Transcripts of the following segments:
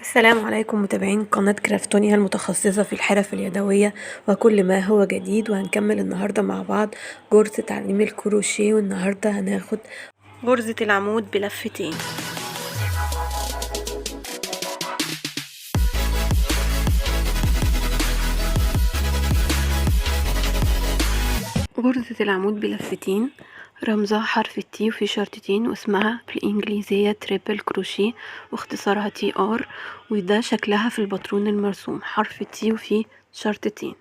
السلام عليكم متابعين قناة كرافتونيا المتخصصة في الحرف اليدوية وكل ما هو جديد. وهنكمل النهاردة مع بعض جرزة تعليم الكروشيه، والنهاردة هناخد غرزة العمود بلفتين. غرزة العمود بلفتين رمزها حرف التي وفي شرطتين، واسمها في الإنجليزية تريبل كروشيه واختصارها تي ار، وده شكلها في الباترون المرسوم حرف التي وفي شرطتين.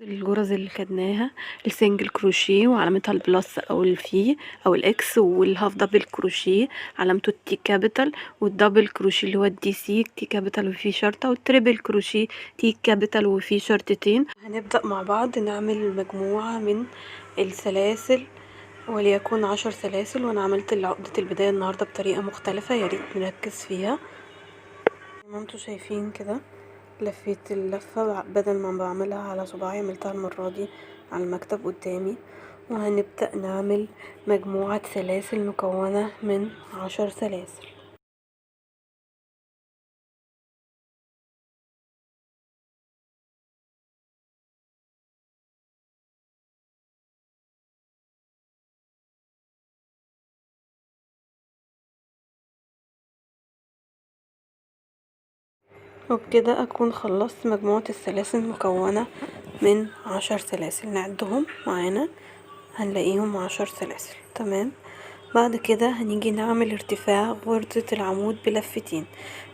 الغرز اللي خدناها السنجل كروشيه وعلامتها البلس او الفي او الاكس، والهاف دبل كروشيه علامته التي كابيتال، والدبل كروشيه اللي هو الدي سي تي كابيتال وفي شرطه، والتريبل كروشيه تي كابيتال وفي شرطتين. هنبدأ مع بعض نعمل مجموعة من السلاسل وليكن 10 سلاسل، وانا عملت عقدة البداية النهاردة بطريقة مختلفة ياريت نركز فيها. زي ما انتوا شايفين كده لفيت اللفة، بدل ما بعملها على صباعي عملتها المرة دي على المكتب قدامي. وهنبدأ نعمل مجموعة سلاسل مكونة من 10 سلاسل. وبكده أكون خلصت مجموعة السلاسل مكونة من 10 سلاسل. نعدهم معانا هنلاقيهم 10 سلاسل. تمام. بعد كده هنيجي نعمل ارتفاع غرزة العمود بلفتين.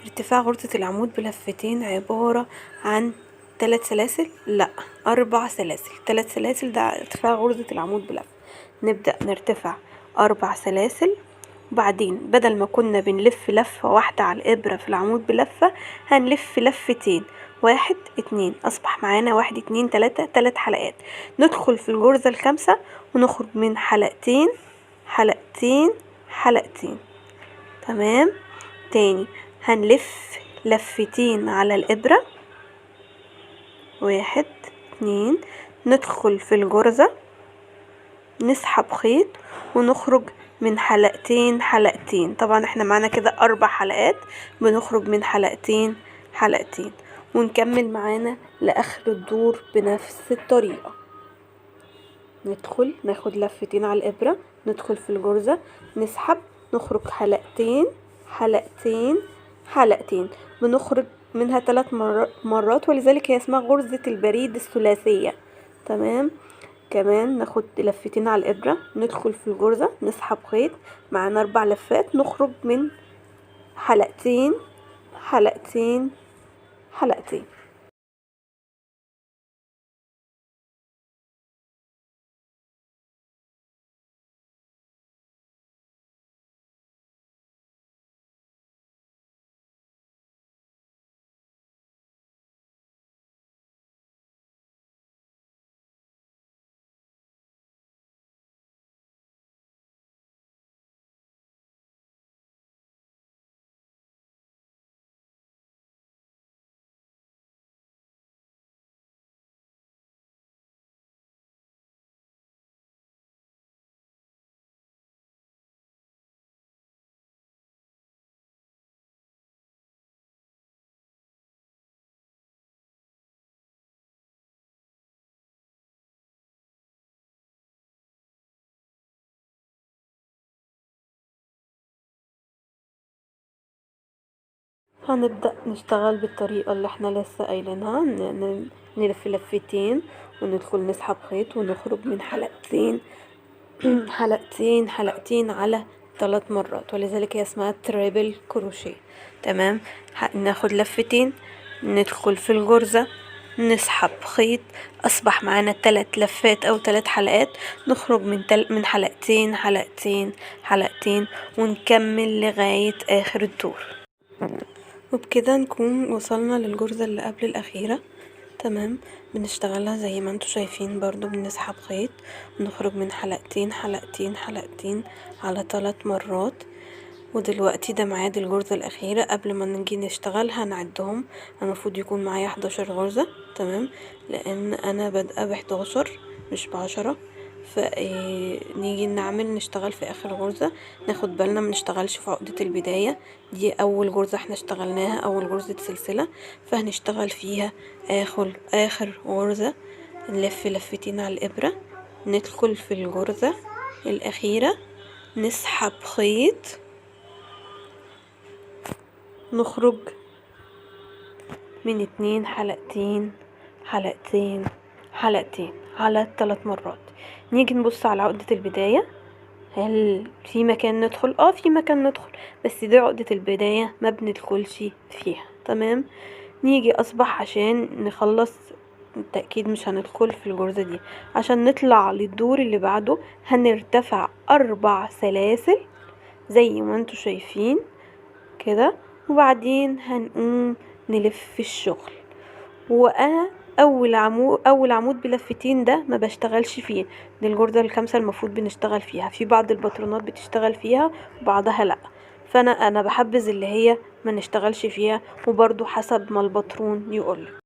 ارتفاع غرزة العمود بلفتين عبارة عن 3 سلاسل، لا 4 سلاسل. 3 سلاسل ده ارتفاع غرزة العمود بلفة. نبدأ نرتفع 4 سلاسل، وبعدين بدل ما كنا بنلف لفة واحدة على الإبرة في العمود بلفة هنلف لفتين، 1 2. أصبح معانا 1 2 3 3 حلقات. ندخل في الغرزة الخامسة ونخرج من حلقتين حلقتين حلقتين. تمام. تاني هنلف لفتين على الإبرة، 1 2. ندخل في الغرزة نسحب خيط ونخرج من حلقتين حلقتين. طبعا احنا معانا كده 4 حلقات، بنخرج من حلقتين حلقتين ونكمل معانا لآخر الدور بنفس الطريقة. ندخل ناخد لفتين على الإبرة، ندخل في الغرزة نسحب نخرج حلقتين حلقتين حلقتين، بنخرج منها 3 مرات، ولذلك هي اسمها غرزة البريد الثلاثية. تمام. كمان ناخد لفتين على الإبرة، ندخل في الغرزة نسحب خيط، معانا 4 لفات، نخرج من حلقتين حلقتين حلقتين. هنبدأ نشتغل بالطريقة اللي احنا لسه قايلينها، نلف لفتين وندخل نسحب خيط ونخرج من حلقتين حلقتين حلقتين على 3 مرات، ولذلك هي اسمها تريبل كروشيه. تمام. ناخد لفتين ندخل في الغرزة نسحب خيط، أصبح معانا 3 لفات أو 3 حلقات، نخرج من حلقتين حلقتين حلقتين ونكمل لغاية آخر الدور. وبكده نكون وصلنا للغرزة اللي قبل الأخيرة. تمام. بنشتغلها زي ما انتوا شايفين برضو، بنسحب خيط ونخرج من حلقتين حلقتين حلقتين على 3 مرات. ودلوقتي ده ميعاد الغرزة الأخيرة. قبل ما نيجي نشتغل هنعدهم، المفروض يكون معايا 11 غرزة. تمام. لأن أنا بادئة ب11 مش ب10، فنيجي نشتغل في اخر غرزة، ناخد بالنا منشتغلش في عقدة البداية. دي اول غرزة احنا اشتغلناها، اول غرزة سلسلة، فهنشتغل فيها اخر غرزة، نلف لفتين على الابرة، ندخل في الغرزة الاخيرة، نسحب خيط، نخرج من 2 حلقتين حلقتين حلقتين على 3 مرات. نيجي نبص على عقدة البداية، هل في مكان ندخل؟ في مكان ندخل، بس دي عقدة البداية ما بندخلش فيها. تمام. نيجي اصبح عشان نخلص، بالتأكيد مش هندخل في الغرزة دي، عشان نطلع للدور اللي بعده هنرتفع 4 سلاسل زي ما انتوا شايفين كده، وبعدين هنقوم نلف الشغل. وانا اول عمود بلفتين ده ما بشتغلش فيه، دي الغرزة الخامسة المفروض بنشتغل فيها، في بعض الباترونات بتشتغل فيها وبعضها لا، فانا بحبذ اللي هي ما نشتغلش فيها، وبرضو حسب ما الباترون يقول.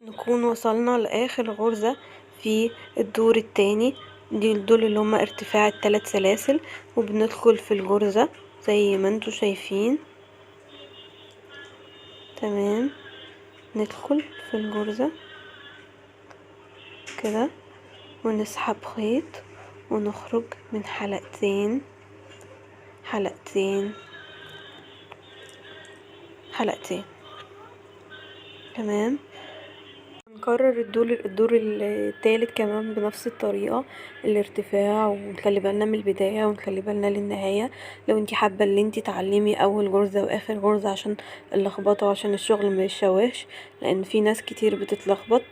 نكون وصلنا لاخر غرزة في الدور التاني، دول اللي هما ارتفاع ال3 سلاسل، وبندخل في الغرزة زي ما انتوا شايفين. تمام. ندخل في الغرزة كده ونسحب خيط ونخرج من حلقتين حلقتين حلقتين. تمام. نكرر الدور التالت كمان بنفس الطريقة، الارتفاع، ونخلي بالنا من البداية ونخلي بالنا للنهاية. لو انتي حابة اللي انتي تعلمي اول غرزة واخر غرزة عشان اللخبطة وعشان الشغل ما يشوهش، لان في ناس كتير بتتلخبط،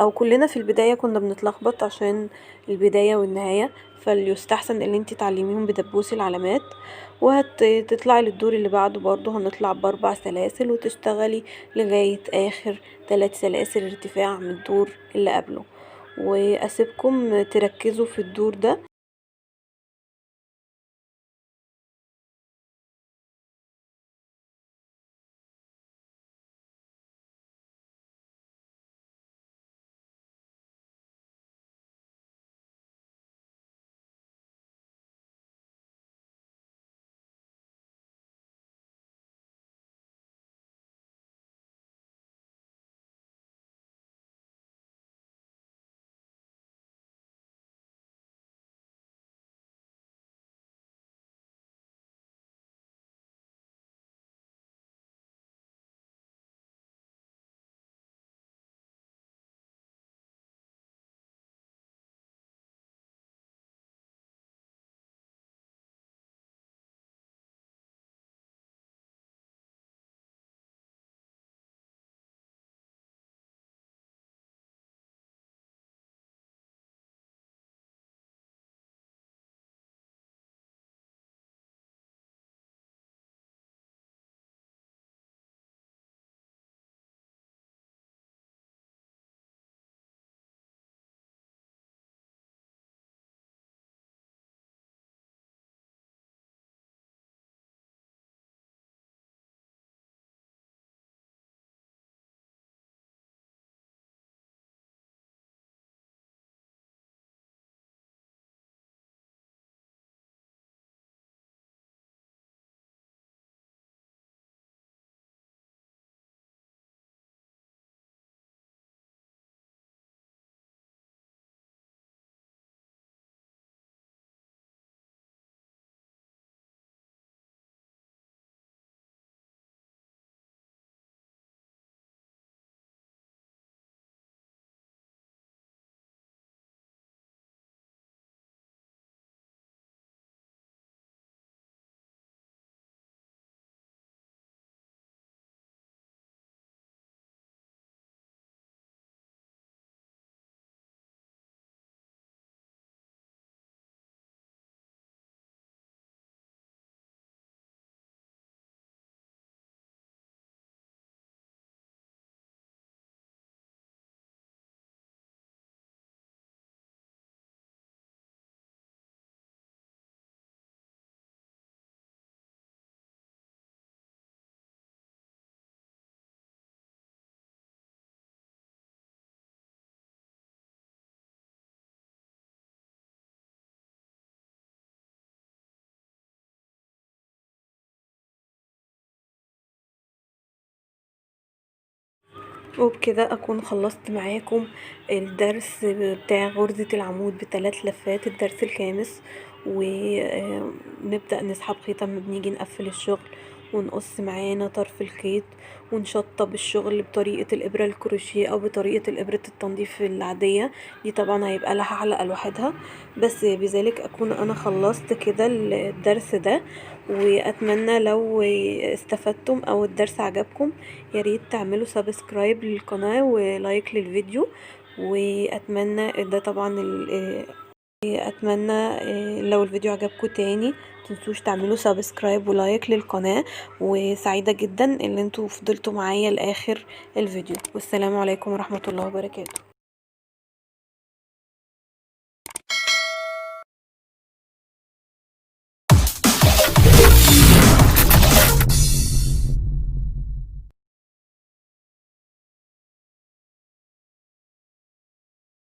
او كلنا في البداية كنا بنتلخبط عشان البداية والنهاية، فليستحسن اللي انتي تعلميهم بدبوس العلامات. وهتطلعي للدور اللي بعده، برضو هنطلع ب4 سلاسل وتشتغلي لغاية اخر 3 سلاسل ارتفاع من الدور اللي قبله. واسيبكم تركزوا في الدور ده. وبكده اكون خلصت معاكم الدرس بتاع غرزة العمود ب3 لفات، الدرس الخامس. ونبدأ نسحب خيط اما بنيجي نقفل الشغل، ونقص معانا طرف الخيط، ونشطب الشغل بطريقة الإبرة الكروشيه أو بطريقة الإبرة التنظيف العادية. دي طبعا هيبقى لها حلقة لوحدها. بس بذلك أكون أنا خلصت كده الدرس ده. وأتمنى لو استفدتم أو الدرس عجبكم ياريت تعملوا سبسكرايب للقناة ولايك للفيديو. وأتمنى ده طبعا اتمنى لو الفيديو عجبكم تاني متنسوش تعملوا سبسكرايب ولايك للقناة. وسعيدة جدا ان انتوا فضلتوا معايا لاخر الفيديو، والسلام عليكم ورحمة الله وبركاته.